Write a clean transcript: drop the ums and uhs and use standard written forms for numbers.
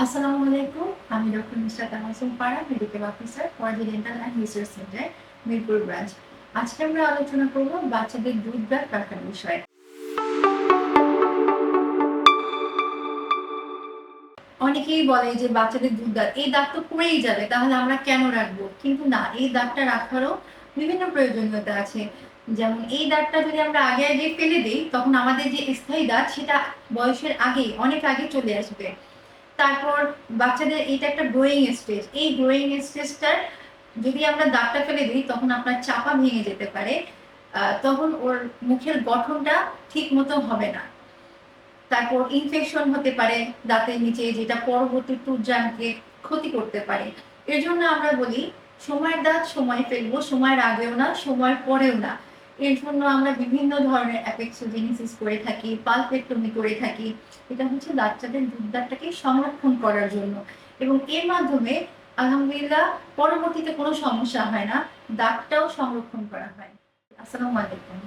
আসসালামু আলাইকুম। আমি doctor Nusrat Tamasum Para, medical officer, Wazi dental and research centre, Mirpur branch. আজকে আমরা আলোচনা করব বাচ্চাদের দুধ দাঁত রাখার বিষয়ে। অনেকেই বলে যে বাচ্চাদের দুধ দাঁত, এই দাঁত তো পড়েই যাবে, তাহলে আমরা কেন রাখবো? কিন্তু না, এই দাঁতটা রাখারও বিভিন্ন প্রয়োজনীয়তা আছে। যেমন এই দাঁতটা যদি আমরা আগে ফেলে দেই, তখন আমাদের যে স্থায়ী দাঁত সেটা বয়সের আগেই, অনেক আগে চলে আসবে। তারপর বাচ্চাদের এটা একটা গ্রোয়িং স্টেজ। এই গ্রোয়িং স্টেজটার যদি আমরা দাঁতটা ফেলে দিই, তখন আপনার চাপা ভেঙে যেতে পারে। তখন ওর মুখের গঠনটা ঠিক মতো হবে না। তারপর ইনফেকশন হতে পারে দাঁতের নিচে, যেটা পরবর্তী টুথযামকে ক্ষতি করতে পারে। এজন্য আমরা বলি সময়ের দাঁত সময়ে ফেলবো, সময়ের আগেও না, সময়ের পরেও না। এর জন্য আমরা বিভিন্ন ধরনের অ্যাপেক্সোজেনেসিস করে থাকি, পালপেক্টমি করে থাকি। এটা হচ্ছে বাচ্চাদের দুধ দাঁতটাকে সংরক্ষণ করার জন্য, এবং এর মাধ্যমে আলহামদুলিল্লাহ পরবর্তীতে কোনো সমস্যা হয় না, দাঁতটাও সংরক্ষণ করা হয়। আসসালামু আলাইকুম।